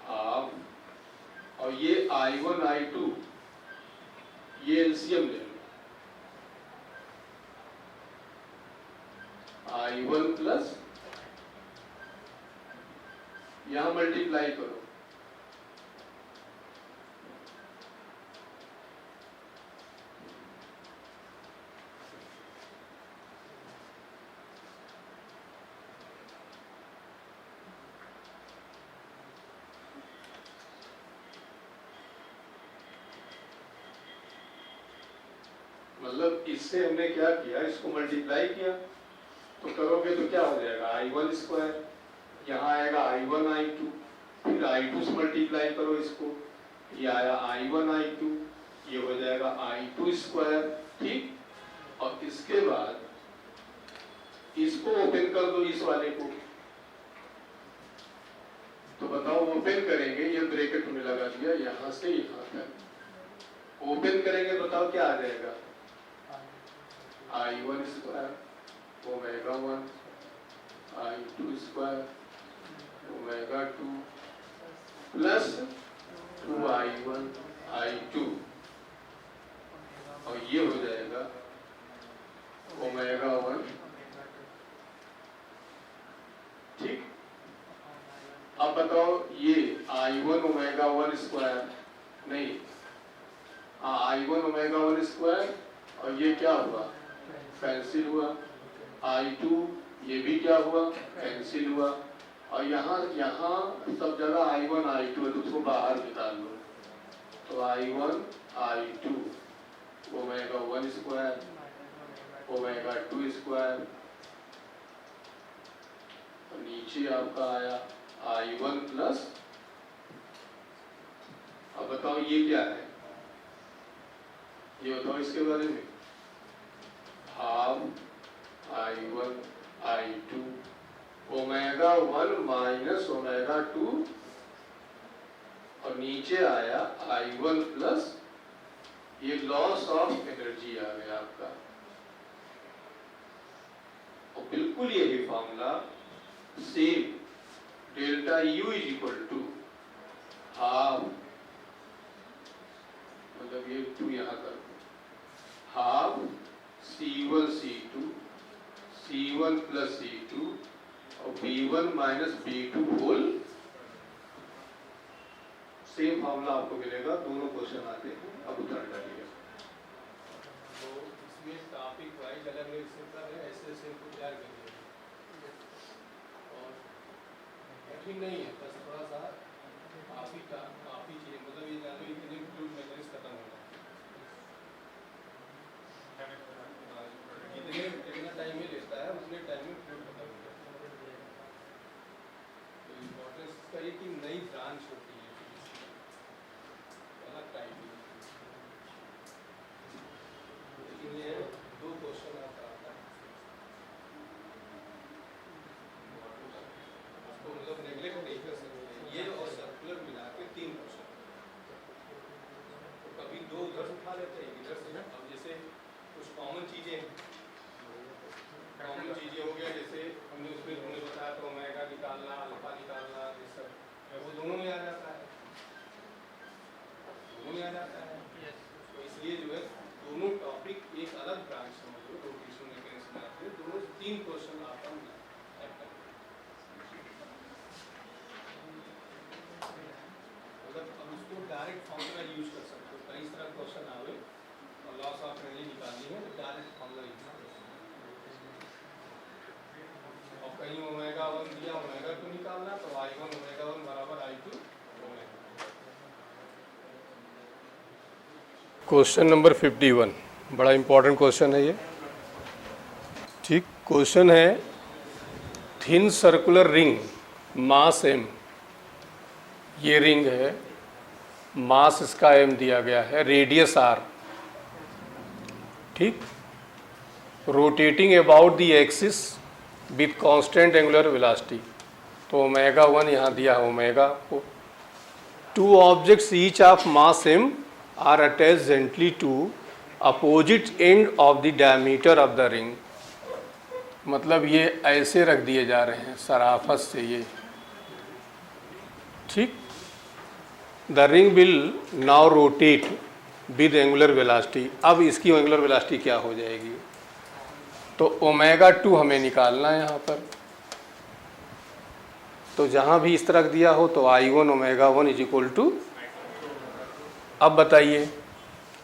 Half, और ये I1 I2 ये एलसीएम ले लो, I1 प्लस यहां मल्टीप्लाई करो, मतलब इससे हमने क्या किया, इसको मल्टीप्लाई किया, तो करोगे तो क्या हो जाएगा I1 स्क्वायर, यहाँ आएगा I1 I2, फिर I2 से मल्टीप्लाई करो इसको, ये आया I1 I2, ये हो जाएगा I2 स्क्वायर, ठीक। और इसके बाद इसको ओपन कर दो, इस वाले को, तो बताओ ओपन करेंगे, ये ब्रैकेट में लगा दिया, यहां से यहां तक ओपन करेंगे, बताओ क्या आ जाएगा, I1 square omega 1 I2 square omega 2 plus 2I1 I2, और ये हो जाएगा ओमेगा 1, ठीक। अब बताओ ये I1 ओमेगा 1 स्क्वायर नहीं, I1 ओमेगा 1 स्क्वायर, और ये क्या हुआ, कैंसिल हुआ, I2 ये भी क्या हुआ, कैंसिल हुआ, और यहाँ सब जगह I1 I2 है, तो उसको बाहर निकाल लो, तो I1 I2 omega 1 square omega 2 square, और नीचे आपका आया I1 प्लस, अब बताओ ये क्या है, ये बताओ इसके बारे में, half I1 I2 omega 1 minus omega 2, और नीचे आया I1 प्लस, ये लॉस ऑफ एनर्जी आ गया आपका, और बिल्कुल यही formula same, delta U is equal to half, मतलब ये 2 यहां कर दो, half C1 C2 C1 plus C2 और B1 minus B2 whole, same formula आपको मिलेगा, दोनों क्वेश्चन आते हैं, अब उतर डालिए। तो इसमें टॉपिक वाइज अलग अलग सेंटर है, ऐसे ऐसे को तैयार करिए, और कठिन नहीं है, बस थोड़ा सा काफ़ी चीज़ें, मतलब ये जानो इतने फ्लूइड मैकेनिक्स खत्म हो जाए, जितना टाइम ही लेता है उतने टाइम में फ्लूइड खत्म हो जाता है। तो इम्पोर्टेंस इसका ये कि नई ब्रांच होती है, अलग टाइप की, लेकिन ये 2 क्वेश्चन आता है, उसको मतलब नेगलेक्ट नहीं कर सकते, ये और सर्कुलर मिला के 3 क्वेश्चन, तो कभी 2 उधर से उठा लेते हैं, इधर से, अब जैसे कुछ कॉमन चीज़ें हो गया, जैसे हमने उसमें उन्होंने बताया तो ओमेगा निकालना, अल्फा निकालना, ये सब वो दोनों में आ जाता है, तो इसलिए जो है दोनों टॉपिक एक अलग ब्रांच समझ लो, रोटेशनल मैकेनिक्स में आते हैं, दोनों 3 क्वेश्चन आपका मतलब अब उसको डायरेक्ट फॉर्मूला यूज कर सकते हो, कई तरह क्वेश्चन आवे और लॉस ऑफ एनर्जी निकालनी है तो डायरेक्ट फॉर्मूला यूज कर सकते हो, और कहीं ओमेगा 1 दिया ओमेगा 2 निकालना, तो I1 ओमेगा 1 बराबर I2 ओमेगा। क्वेश्चन नंबर 51 बड़ा इंपॉर्टेंट क्वेश्चन है ये, ठीक। क्वेश्चन है thin circular ring, mass m, ये रिंग है, मास इसका m दिया गया है, रेडियस r, ठीक, rotating about the axis with constant angular velocity, तो ओमेगा 1 यहाँ दिया है ओमेगा को, 2 objects each of mass m are attached gently to opposite end of the diameter of the ring, मतलब ये ऐसे रख दिए जा रहे हैं सराफत से, ये ठीक। The ring will now rotate with angular velocity. अब इसकी एंगुलर वेलोसिटी क्या हो जाएगी? तो ओमेगा 2 हमें निकालना है यहाँ पर। तो जहाँ भी इस तरह दिया हो तो I1 omega 1 is equal to, अब बताइए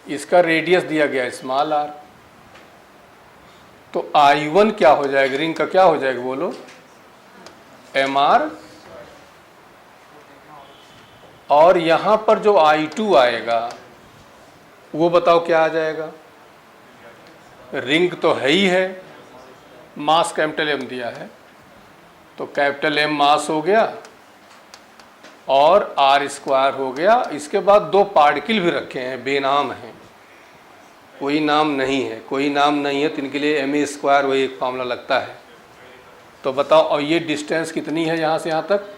इसका रेडियस दिया गया स्मॉल r, तो I1 क्या हो जाएगा, रिंग का क्या हो जाएगा बोलो, mr, और यहाँ पर जो I2 आएगा वो बताओ क्या आ जाएगा? रिंग तो है ही है, मास कैपिटल M दिया है, तो कैपिटल M मास हो गया और r स्क्वायर हो गया। इसके बाद दो पार्टिकल भी रखे हैं, बेनाम हैं, कोई नाम नहीं है, कोई नाम नहीं है तो इनके लिए ma स्क्वायर वही एक फॉर्मूला लगता है। तो बताओ, और ये डिस्टेंस कितनी है यहाँ से यहाँ तक?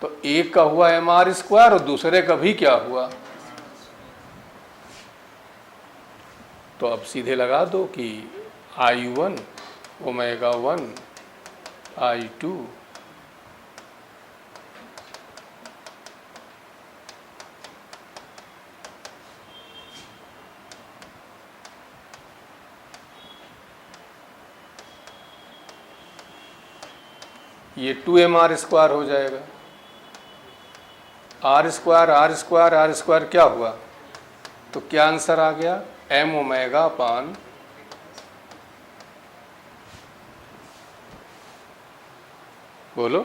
तो एक का हुआ mr स्क्वायर और दूसरे का भी क्या हुआ? तो अब सीधे लगा दो कि I1 ओमेगा 1 I2 ये 2mr स्क्वायर हो जाएगा। r स्क्वायर क्या हुआ? तो क्या आंसर आ गया? m ओमेगा अपान बोलो,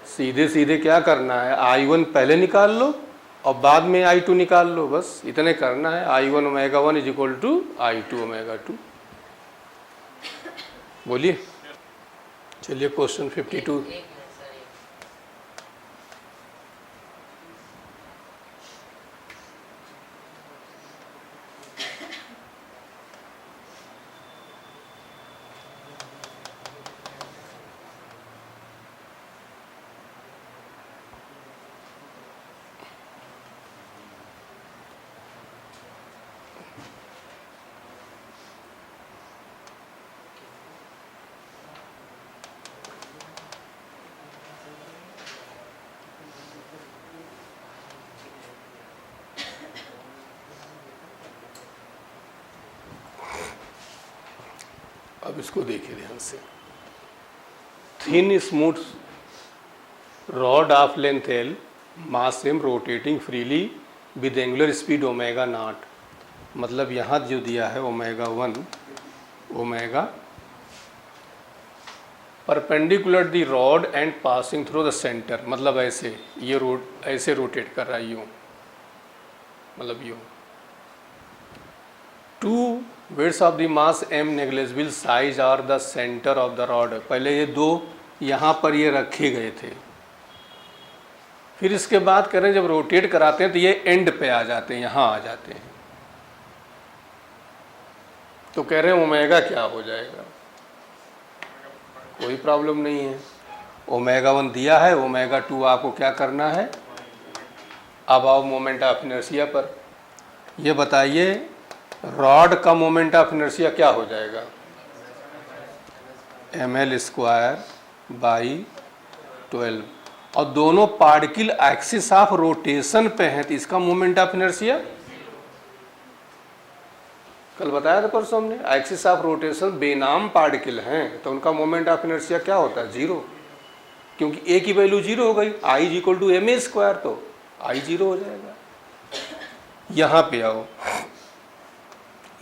सीधे सीधे क्या करना है, I1 पहले निकाल लो और बाद में I2 निकाल लो, बस इतने करना है। I1 omega 1 is equal to I2 omega 2। बोलिए, चलिए क्वेश्चन 52। अब इसको देखिए ध्यान से। Thin smooth rod of length L, mass m, rotating freely with angular speed omega naught. मतलब यहाँ जो दिया है omega 1 omega perpendicular the rod and passing through the centre. मतलब ऐसे ये ऐसे रोटेट कर रहा है यूँ, मतलब यूँ। Two width of the mass m negligible size are the centre of the rod. पहले ये दो यहाँ पर ये रखे गए थे, फिर इसके बाद करें जब रोटेट कराते हैं तो ये एंड पे आ जाते हैं, यहाँ आ जाते हैं। तो कह रहे हैं ओमेगा क्या हो जाएगा? कोई प्रॉब्लम नहीं है, ओमेगा 1 दिया है, ओमेगा 2 आपको क्या करना है। अब आओ मोमेंट ऑफ इनर्शिया पर। ये बताइए रॉड का मोमेंट ऑफ इनर्शिया क्या हो जाएगा? ml square by 12। और दोनों पार्टिकल एक्सिस ऑफ रोटेशन पे हैं तो इसका मोमेंट ऑफ इनर्शिया कल बताया था परसों हमने, axis of rotation Benam particle हैं तो उनका मोमेंट ऑफ इनर्शिया क्या होता है? 0, क्योंकि a की वैल्यू 0 हो गई। I is equal to ma square, तो I 0 हो जाएगा। यहाँ पे आओ,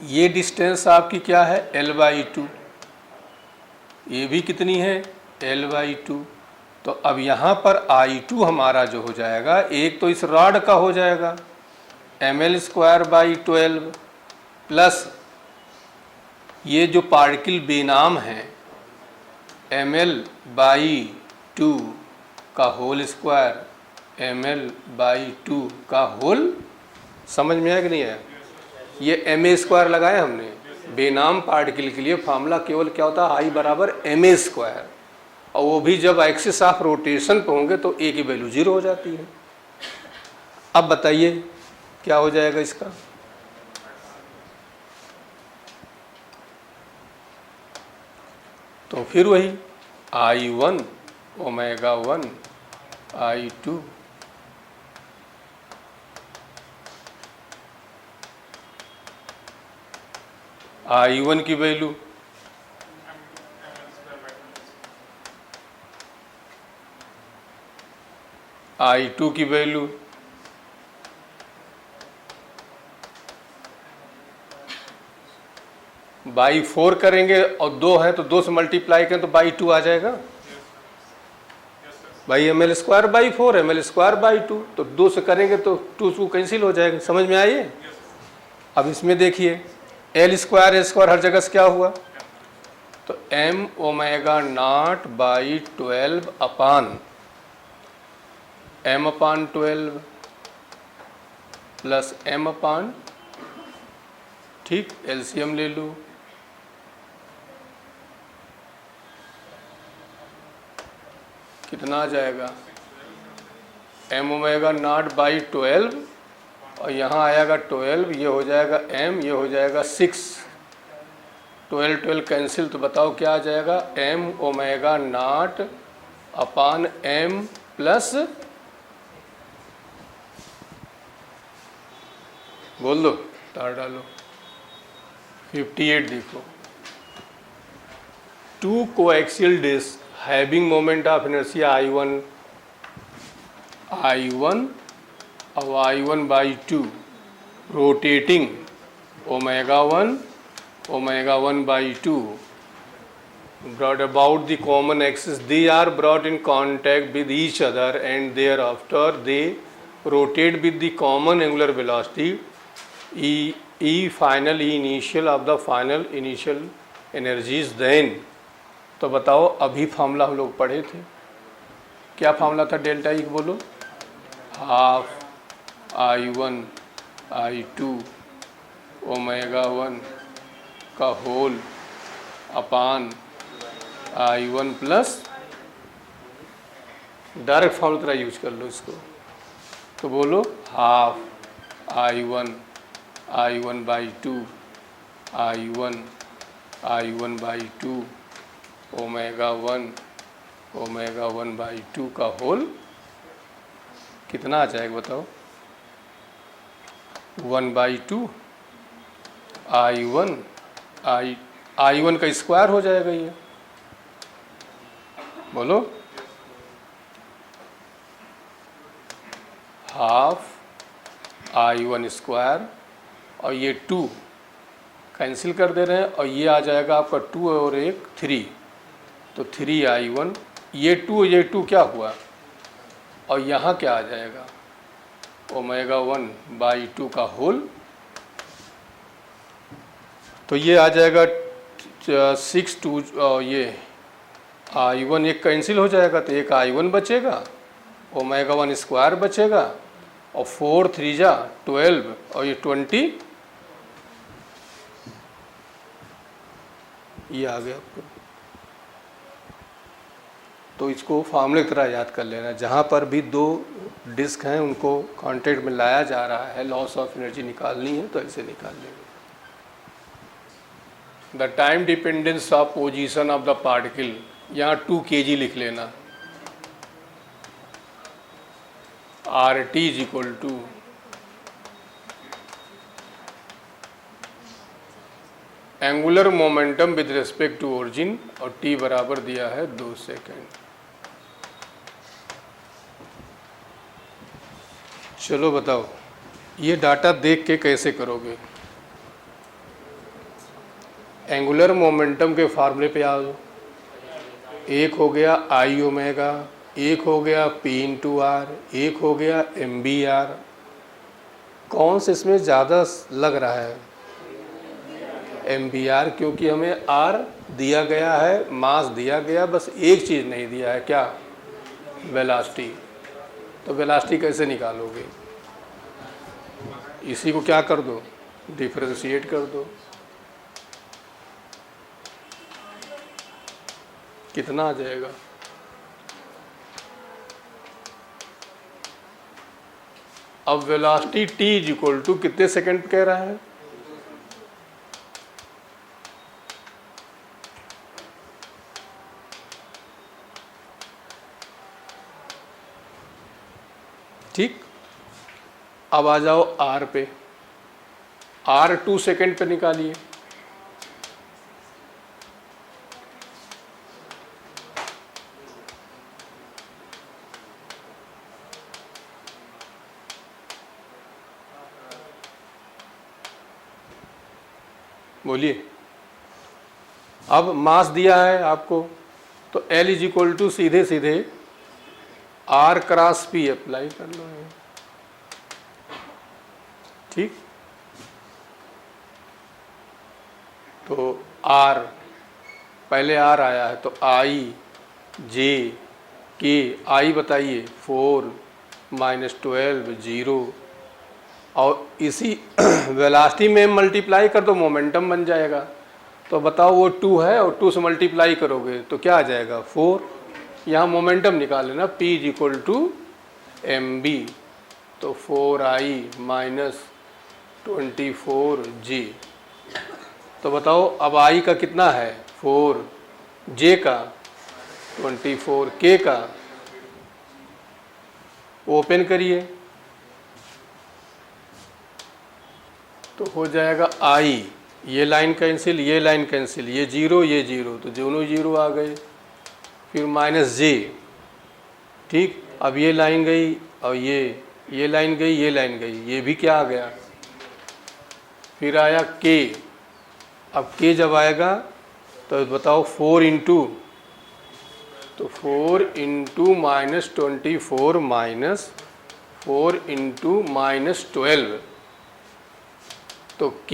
ये डिस्टेंस आपकी क्या है? L/2। ये भी कितनी है? L/2। तो अब यहाँ पर I2 हमारा जो हो जाएगा, एक तो इस रॉड का हो जाएगा ml स्क्वायर बाई 12 प्लस ये जो पार्टिकल बेनाम है ml/2 का होल स्क्वायर, ml/2 का होल। समझ में आया कि नहीं आया? ये ma स्क्वायर लगाया हमने बेनाम पार्टिकल के लिए। फार्मूला केवल क्या होता है? I बराबर ma स्क्वायर, और वो भी जब एक्सिस ऑफ रोटेशन पे होंगे तो a की वैल्यू 0 हो जाती है। अब बताइए क्या हो जाएगा इसका? तो फिर वही I1 ओमेगा 1 I2 I1 की वैल्यू I2 की वैल्यू बाई 4 करेंगे और 2 है तो 2 से मल्टीप्लाई करें तो बाई 2 आ जाएगा। भाई ml square by 4 ml square by 2, तो 2 से करेंगे तो 2 कैंसिल हो जाएगा। समझ में आई? अब इसमें देखिए एल स्क्वायर हर जगह से क्या हुआ, तो m omega not by 12 upon m upon 12 plus m अपान, ठीक, एलसीएम ले लूँ, कितना आ जाएगा, m ओमेगा नॉट बाई 12 और यहाँ आएगा 12, ये हो जाएगा m, ये हो जाएगा 6, 12 कैंसिल, तो बताओ क्या आ जाएगा, m omega not upon m plus, बोल दो, तार डालो, 58। देखो, 2 coaxial disc having moment of inertia I1 और I1 by 2 rotating omega 1 by 2 brought about the common axis, they are brought in contact with each other and thereafter they rotate with the common angular velocity E final E initial of the final initial energies then। तो बताओ अभी formula हम लोग पढ़े थे, क्या formula था delta E, बोलो, हाफ I1 I2 ओमेगा 1 का whole upon I1 plus, direct formula तरह यूज कर लो इसको, तो बोलो half I1 by 2 I1 by 2 omega 1 by 2 का होल, कितना आ जाएगा बताओ, 1 बाई 2 I1 का स्क्वायर हो जाएगा ये, बोलो, हाफ I1 स्क्वायर और ये 2 कैंसिल कर दे रहे हैं और ये आ जाएगा आपका 2 और 1 3, तो 3I1, ये 2 क्या हुआ और यहाँ क्या आ जाएगा, ओमेगा 1 बाई 2 का होल, तो ये आ जाएगा 6 2, ये I1 एक कैंसिल हो जाएगा तो एक I1 बचेगा, ओमेगा 1 स्क्वायर बचेगा और 4 3 जा 12 और ये 20, ये आ गया आपको। तो इसको फार्मूले की तरह याद कर लेना, जहाँ पर भी 2 डिस्क हैं उनको कांटेक्ट में लाया जा रहा है, लॉस ऑफ एनर्जी निकालनी है तो ऐसे निकाल लेंगे। The time dependence of position of the particle, यहाँ 2 kg लिख लेना, RT is equal to angular momentum with respect to origin और t बराबर दिया है 2 सेकेंड। चलो बताओ ये डाटा देख के कैसे करोगे, एंगुलर मोमेंटम के फार्मूले पे आओ, एक हो गया I ओमेगा, एक हो गया P इंटू आर, एक हो गया MBR, कौन से इसमें ज़्यादा लग रहा है, MBR, क्योंकि हमें R दिया गया है, मास दिया गया, बस एक चीज़ नहीं दिया है, क्या, वेलोसिटी। तो वेलोसिटी कैसे निकालोगे, इसी को क्या कर दो, डिफरेंशिएट कर दो, कितना आ जाएगा, अब velocity t is equal to कितने सेकंड कह रहा है, ठीक। अब आ जाओ R पे, R 2 सेकेंड पे निकालिए। बोलिए। अब मास दिया है आपको, तो L इज इक्वल टू सीधे सीधे R क्रॉस P अप्लाई कर लो, ठीक। तो R, पहले R आया है तो I J K, I बताइए 4 माइनस 12 0, और इसी वेलासिटी में मल्टीप्लाई कर दो, मोमेंटम बन जाएगा। तो बताओ वो 2 है और 2 से मल्टीप्लाई करोगे तो क्या आ जाएगा 4। यहाँ मोमेंटम निकाल लेना, P is equal to mb, तो 4i माइनस 24j। तो बताओ अब i का कितना है 4, j का 24, k का ओपन करिए तो हो जाएगा i, ये लाइन कैंसिल, ये लाइन कैंसिल, ये 0 ये 0, तो दोनों 0 आ गए। फिर माइनस j, ठीक। अब ये लाइन गई और ये लाइन गई, ये लाइन गई, ये भी क्या आ गया। फिर आया k, अब k जब आएगा तो बताओ 4 इंटू, तो 4 into minus 24 minus 4 into minus 12, तो k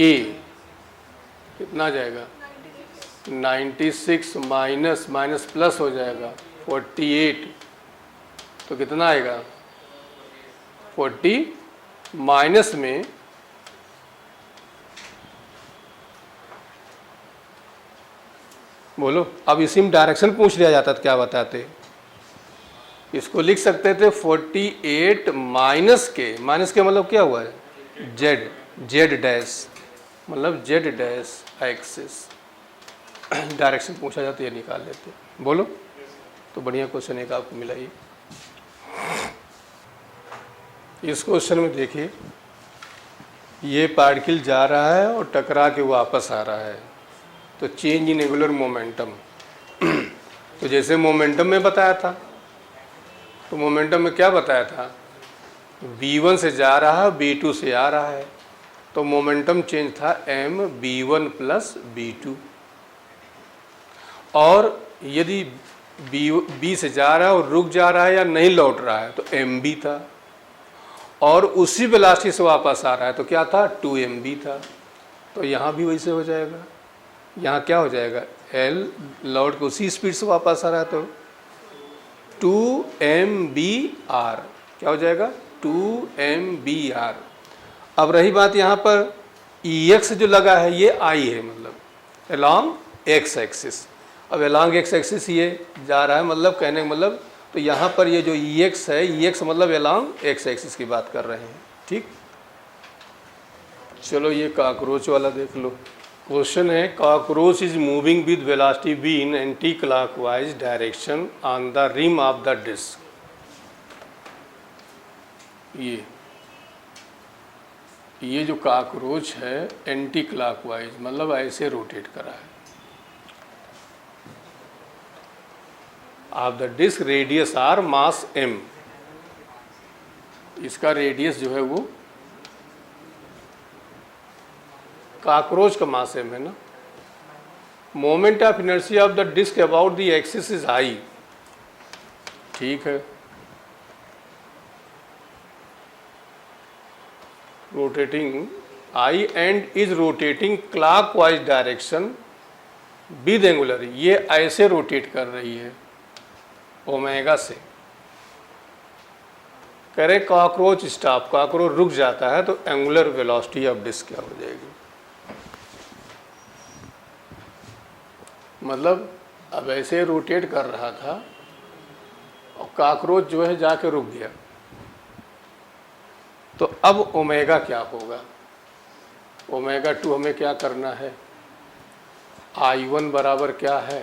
कितना आ जाएगा 96 माइनस माइनस प्लस हो जाएगा 48, तो कितना आएगा 40 माइनस में बोलो। अब इसी में डायरेक्शन पूछ लिया जाता तो क्या बताते, इसको लिख सकते थे 48 माइनस के, माइनस के मतलब क्या हुआ है जेड, जेड डैश मतलब जेड डैश एक्सिस। डायरेक्शन पूछा जाता ये निकाल लेते, बोलो। तो बढ़िया क्वेश्चन एक आपको मिला ये। इस क्वेश्चन में देखिए, ये पार्टिकल जा रहा है और टकरा के वापस आ रहा है, तो चेंज इन एंगुलर मोमेंटम। तो जैसे मोमेंटम में बताया था, तो मोमेंटम में क्या बताया था, v1 से जा रहा है v2 से आ रहा है, तो मोमेंटम चेंज था m v1 प्लस v2। और यदि b से जा रहा है और रुक जा रहा है या नहीं लौट रहा है तो mb था, और उसी वेलोसिटी से वापस आ रहा है तो क्या था 2mb था। तो यहाँ भी वैसे हो जाएगा, यहाँ क्या हो जाएगा L लौट के उसी स्पीड से वापस आ रहा है तो 2mBr, क्या हो जाएगा 2mBr। अब रही बात यहाँ पर Ex जो लगा है ये I है, मतलब along x एक्सिस। अब along x एक्सिस ये जा रहा है, मतलब कहने का मतलब, तो यहाँ पर ये जो Ex है, Ex मतलब along x एक्सिस की बात कर रहे हैं, ठीक। चलो ये कॉकरोच वाला देख लो। क्वेश्चन है, cockroach is moving with velocity v in anti clockwise direction on the rim of the disc. ये जो कॉकरोच है एंटी क्लॉकवाइज मतलब ऐसे रोटेट करा है of the disc, radius r, mass m। इसका रेडियस जो है वो कॉकरोच का मास m है ना। Moment of inertia of the disc about the axis is i, ठीक है। Rotating I and is rotating clockwise direction with angular, ये ऐसे रोटेट कर रही है ओमेगा से। कह रहे कॉकरोच स्टॉप, कॉकरोच रुक जाता है तो एंगुलर वेलोसिटी ऑफ डिस्क क्या हो जाएगी। मतलब अब ऐसे रोटेट कर रहा था और कॉकरोच जो है जाके रुक गया, तो अब ओमेगा क्या होगा, ओमेगा 2 हमें क्या करना है, I1 बराबर क्या है,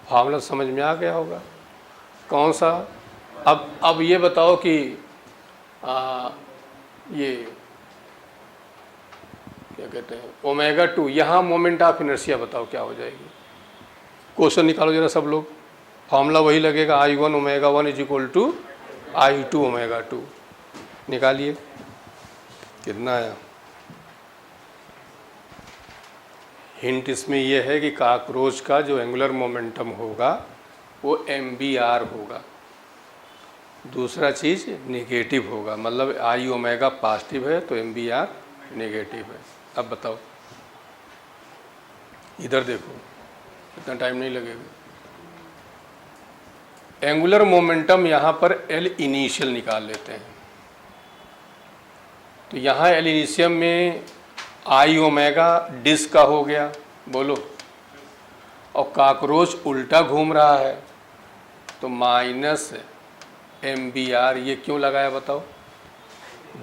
फार्मूला समझ में आ गया होगा, कौन सा अब ये बताओ कि ये क्या कहते हैं ओमेगा 2, यहाँ मोमेंट ऑफ इनर्शिया बताओ क्या हो जाएगी। क्वेश्चन निकालो जरा सब लोग। फॉर्मूला वही लगेगा, I1 omega 1 is equal to I2 omega 2। निकालिए कितना आया। हिंट इसमें यह है कि कॉकरोच का जो एंगुलर मोमेंटम होगा वो MBR होगा। दूसरा चीज़ नेगेटिव होगा, मतलब I ओमेगा पॉजिटिव है तो MBR नेगेटिव है। अब बताओ, इधर देखो, इतना टाइम नहीं लगेगा। एंगुलर मोमेंटम यहाँ पर L इनिशियल निकाल लेते हैं। तो यहाँ L इनिशियम में I ओमेगा डिस्क का हो गया, बोलो, और कॉकरोच उल्टा घूम रहा है तो माइनस MBR। ये क्यों लगाया बताओ।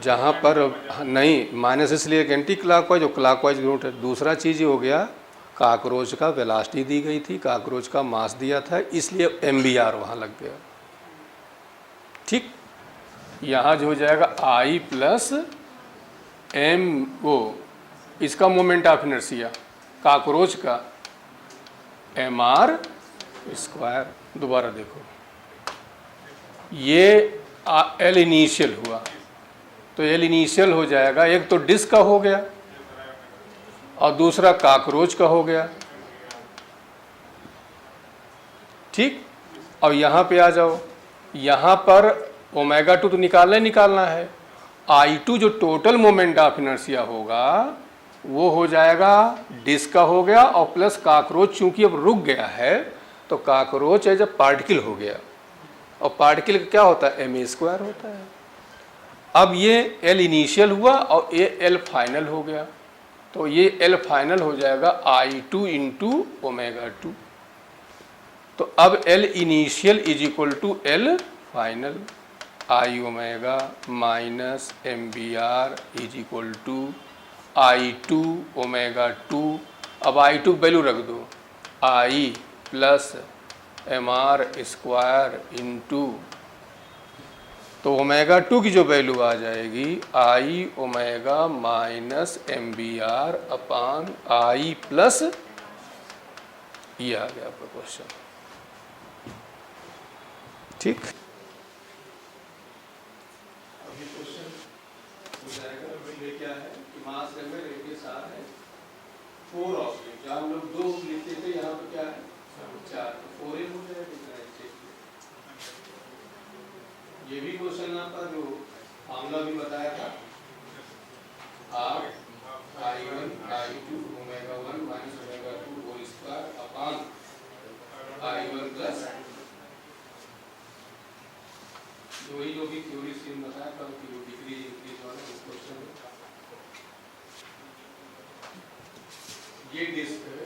जहाँ पर नहीं, माइनस इसलिए एंटी क्लॉकवाइज और क्लॉकवाइज रूट है। दूसरा चीज़ ये हो गया, कॉकरोच का वेलोसिटी दी गई थी, कॉकरोच का मास दिया था, इसलिए MBR वहाँ लग गया। ठीक, यहाँ जो हो जाएगा I प्लस M, वो इसका मोमेंट ऑफ इनर्शिया कॉकरोच का MR स्क्वायर। दोबारा देखो, ये L इनिशियल हुआ तो L इनिशियल हो जाएगा, एक तो डिस्क का हो गया और दूसरा कॉकरोच का हो गया। ठीक, अब यहाँ पे आ जाओ, यहाँ पर ओमेगा 2 तो निकालना है। I2 जो टोटल मोमेंट ऑफ इनर्शिया होगा वो हो जाएगा, डिस्क का हो गया और प्लस कॉकरोच चूंकि अब रुक गया है तो कॉकरोच एज अ पार्टिकल हो गया, और पार्टिकल का क्या होता है, MA स्क्वायर होता है। अब ये L इनिशियल हुआ और ये L फाइनल हो गया, तो ये L फाइनल हो जाएगा I2 इंटू ओमेगा 2। तो अब L initial is equal to L final, I omega minus MBR is equal to I2 omega 2। अब I2 वैल्यू रख दो, I plus MR square into, तो ओमेगा 2 की जो वैल्यू आ जाएगी I omega minus MBR upon I plus, ये आ गया आपका क्वेश्चन। ठीक, अभी क्वेश्चन हो जाएगा। ये क्या है कि मास m में रेडियस r है, 4 ऑब्जेक्ट, जहाँ हम लोग 2 लिखते थे यहाँ पे क्या है 4, 4m हो जाएगा। ये भी क्वेश्चन आपका जो मामला भी बताया था, R I1 I2 omega 1 minus omega 2 whole square upon I1 plus, वही जो भी थ्योरी सीन बताया था कि डिग्री इंक्रीज वाला इस क्वेश्चन में। ये डिस्क है,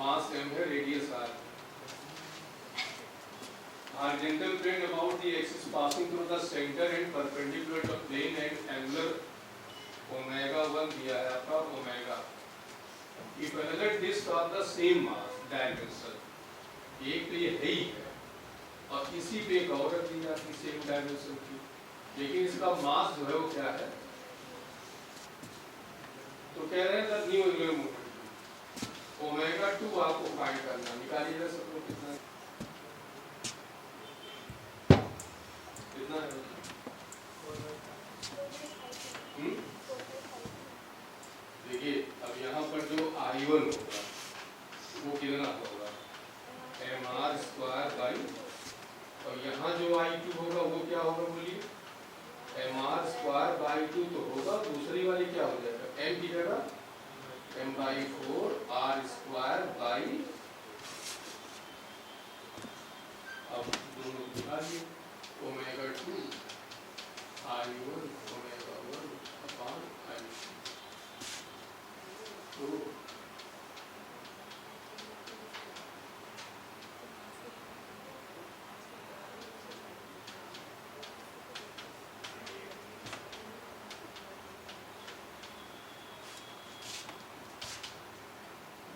मास m है, radius r। Horizontal plane about the axis passing through the center and perpendicular to plane and angular omega 1 दिया है आपका omega. If another disc of the same mass dimension, एक तो ये है ही है और इसी पे एक और रख दी जाती सेम डायमेंशन की, लेकिन इसका मास जो है वो क्या है, तो कह रहे हैं न्यू एंगुलर मोमेंटम ओमेगा 2 आपको फाइंड करना। निकालिएगा सब लोग, कितना है। देखिए अब यहाँ पर जो I1 होगा वो कितना होगा, MR स्क्वायर बाई, और यहाँ जो I2 होगा वो क्या होगा बोलिए, MR स्क्वायर बाई 2 तो होगा, दूसरी वाली क्या हो जाएगा, M की जगह M/4 R स्क्वायर बाई, अब दोनों निकालिए, ओमेगा 2 I1 ओमेगा 1 अपान I2। तो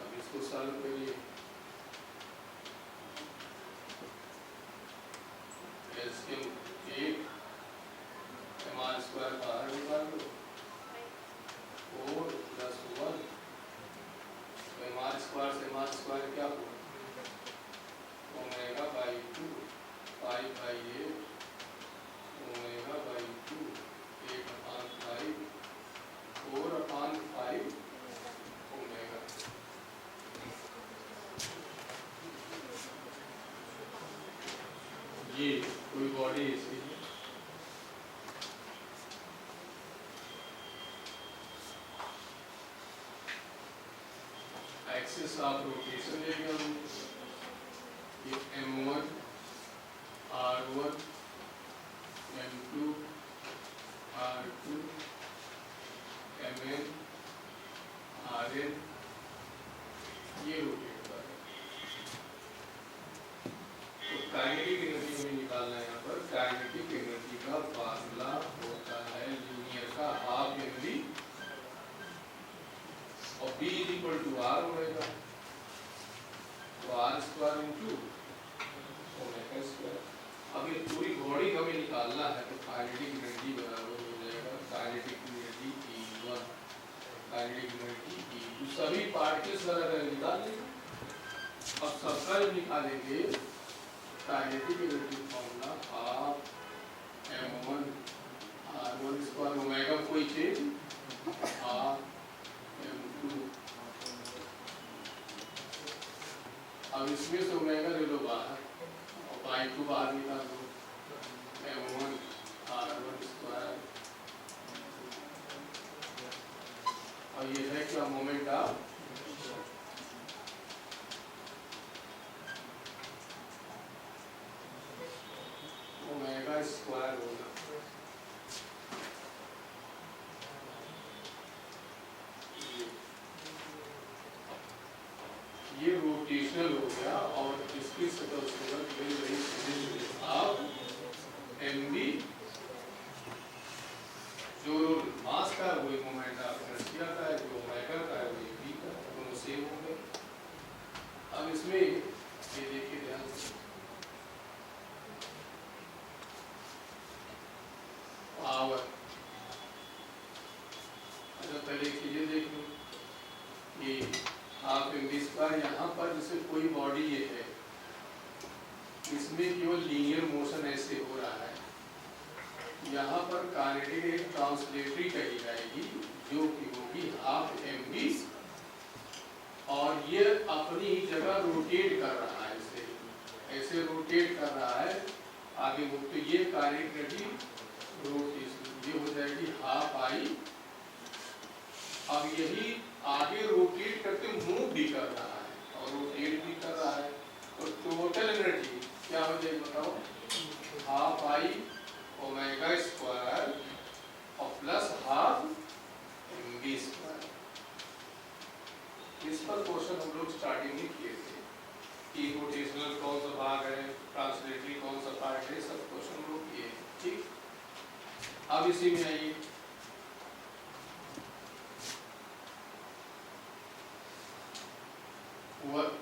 अब इसको सॉल्व करिए। एलसीएम 8 एम स्क्वायर बाहर निकाल लो 4 प्लस 1 एम स्क्वायर से एम स्क्वायर क्या हुआ omega by 2 5 by 8 omega by 2 8 upon 5 4 upon 5 omega. ये कोई बॉडी इसकी एक्सिस ऑफ रोटेशन लेंगे हम ये M1 R1 M2 R2 MN RN ये रोटेट कर रहे तो काइनेटिक एनर्जी हमें निकालना है। यहाँ पर काइनेटिक एनर्जी का फार्मूला होता है लीनियर का हाफ mv और B is equal to R होगा तो R square into omega square. अब ये पूरी बॉडी हमें निकालना है तो काइनेटिक एनर्जी बराबर हो जाएगा kinetic energy E1 kinetic energy E2 सभी पार्टिकल्स अलग अलग निकाल लेंगे। अब सबका जब निकालेंगे kinetic energy formula half M1 R1 square omega कोई चेंज हाफ M2 अब इसमें से ओमेगा ले लो बाहर और बाई 2 बाहर निकाल दो M1 R1 स्क्वायर और ये है क्या मोमेंट ऑफ ओमेगा स्क्वायर होगा। ये रोटेशनल हो गया और इसकी सतह सूरत मिल रही आप mv जो मास का वही मोमेंट ऑफ इनर्शिया का है जो ओमेगा का है वही v का दोनों सेम हो गए। अब इसमें ये देखिए ध्यान से पावर अच्छा पहले चीजें देख लो ये हाफ mv स्क्वायर यहाँ पर जैसे कोई बॉडी ये है इसमें केवल लीनियर मोशन ऐसे हो रहा है यहाँ पर काइनेटिक एक ट्रांसलेटरी कही जाएगी जो कि होगी हाफ mv और ये अपनी ही जगह रोटेट कर रहा है ऐसे रोटेट कर रहा है आगे वो तो ये काइनेटिक एनर्जी रोटेशन ये हो जाएगी हाफ आई। अब यही आगे रोटेट करके मूव भी कर रहा है और रोटेट भी कर रहा है तो टोटल एनर्जी क्या हो जाएगी बताओ हाफ आई ओमेगा स्क्वायर और प्लस हाफ mv स्क्वायर। इस पर क्वेश्चन हम लोग स्टार्टिंग में किए थे कि रोटेशनल कौन सा भाग है ट्रांसलेटरी कौन सा पार्ट है सब क्वेश्चन हम लोग किए ठीक। अब इसी में आइए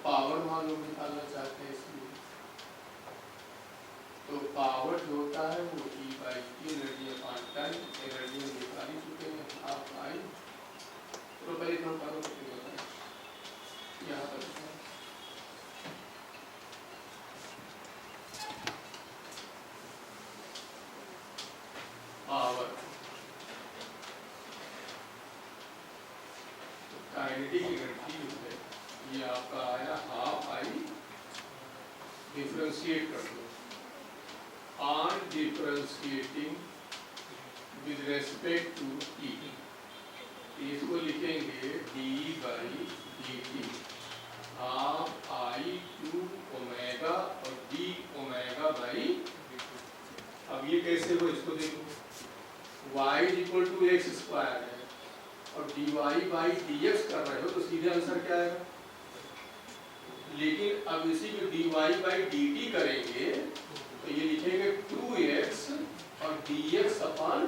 पावर मालूम निकालना चाहते हैं इसलिए तो पावर जो होता है वो E by T energy upon time energy हम निकाल ही चुके हैं हाफ आई। तो पहले हम पावर को बताएं यहाँ पर पावर काइनेटिक एनर्जी है ये आपका आया हाफ आई डिफरेंशिएट कर दो on differentiating with respect to T इसको लिखेंगे D by D T half I two omega और डी ओमेगा बाई। अब ये कैसे हो इसको देखो y equal to X square है और dy बाई dx कर रहे हो तो सीधे आंसर क्या आएगा। लेकिन अब इसी को dy बाई dt करेंगे तो ये लिखेंगे 2x और dx अपॉन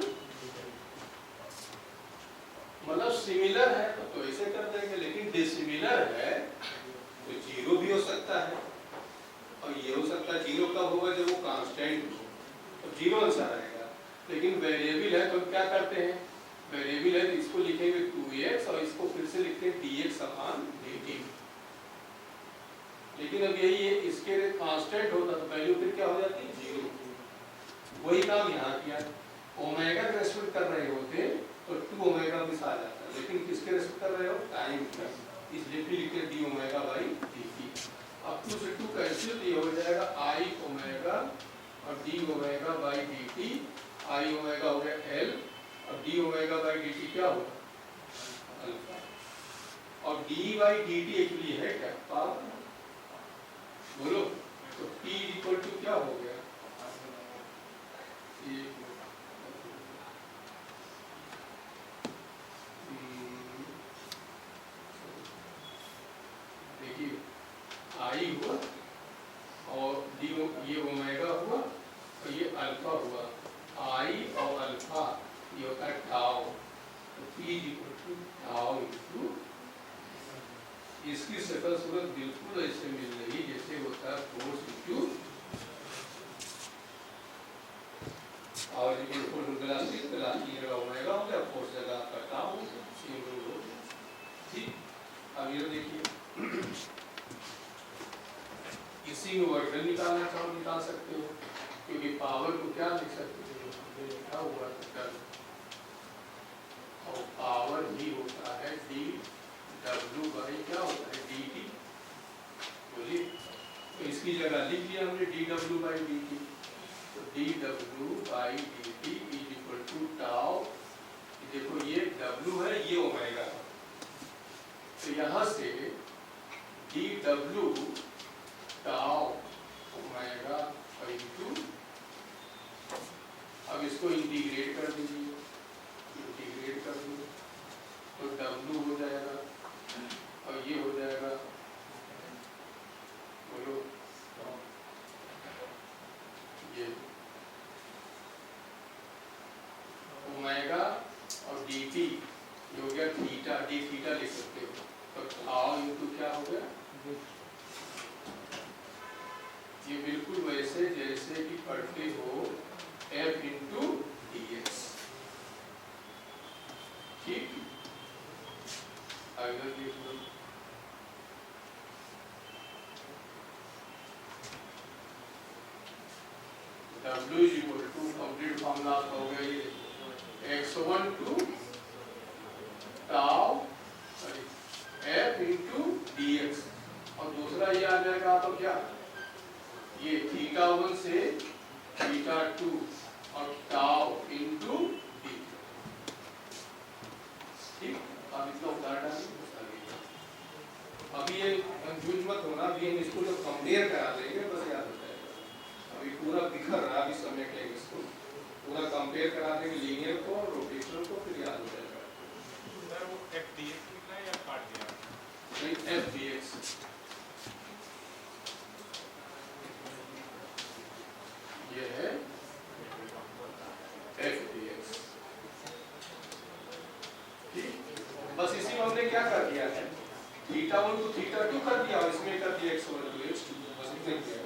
मतलब सिमिलर है तो ऐसे कर देंगे लेकिन डिसिमिलर है तो जीरो भी हो सकता है और ये हो सकता है जीरो कब होगा जब वो कांस्टेंट हो जीरो आंसर आएगा। लेकिन वेरिएबल है तो क्या करते हैं, वेरिएबल है तो इसको लिखेंगे 2x और इसको फिर से लिखते हैं dx/dt। लेकिन अब यही है, इसके कांस्टेंट होता तो वैल्यू फिर क्या हो जाती है, जीरो। वही काम यहाँ किया, ओमेगा का रेस्पेक्ट कर रहे होते तो 2 ओमेगा मिस आ जाता, लेकिन किसके रेस्पेक्ट कर रहे हो, टाइम का, इसलिए फिर लिखते डी ओमेगा बाई dt। अब 2 से 2 कैंसिल, ये हो जाएगा आई ओमेगा और D omega by dt। I omega हो गया एल और डी ओमेगा बाई dt क्या होगा, अल्फा। और डी बाई dt एक्चुअली है क्या, पावर, बोलो। तो P इक्वल टू क्या हो गया, देखिए आई हुआ और डी, ये ओमेगा हुआ और ये अल्फा हुआ, आई और अल्फा ये होता है टाउ। तो P equal to tau into, इसकी शक्ल सूरत बिल्कुल ऐसे मिल रही जैसे होता है फोर्स इनटू और वेलोसिटी, वेलोसिटी जगह ओमेगा हो गया, फोर्स जगह आपका टाउ, सेम रूल हो गया, ठीक। अब ये देखिए, इसी में वर्क डन निकालना चाहो निकाल सकते हो, क्योंकि पावर को क्या लिख सकते हो, हमने लिखा हुआ है, और पावर ही होता है डी डब्ल्यू बाई क्या होता है डी टी, बोलिए। तो इसकी जगह लिख लिया हमने D W by D T. तो D W by D T is equal to tau, देखो ये डब्ल्यू है, ये ओमेगा है, तो यहाँ से D W tau omega by two. अब इसको इंटीग्रेट कर दीजिए, इंटीग्रेट कर दीजिए तो डब्ल्यू हो जाएगा और ये हो जाएगा, बोलो, ये ओमेगा और डी टी ये हो गया थीटा, डी थीटा लिख सकते हो। तो टाउ इनटू क्या हो गया, ये बिल्कुल वैसे जैसे कि पढ़ते हो एफ इंटू डी एक्स, ठीक। अगर देख लो W is equal to, complete formula हो गया ये x1 to tau f into dx, और दूसरा ये आ जाएगा आपका क्या, ये θ1 से θ2 और टाउ इंटू डी, ठीक। अब इसका उदाहरण अभी ये कंफ्यूज मत होना, अभी हम इसको जब कंपेयर करा देंगे बस याद हो जाएगा। अभी पूरा बिखर रहा, अभी समय लेंगे इसको पूरा कंपेयर करा देंगे, लीनियर को और रोटेशनल को, फिर याद हो जाएगा। सर वो f dx लिखना है या काट दिया, नहीं f dx, ये है f dx, ठीक। बस इसी में हमने क्या कर दिया है, θ1 को θ2 कर दिया और इसमें कर दिया x1 to x2, बस इतना ही किया।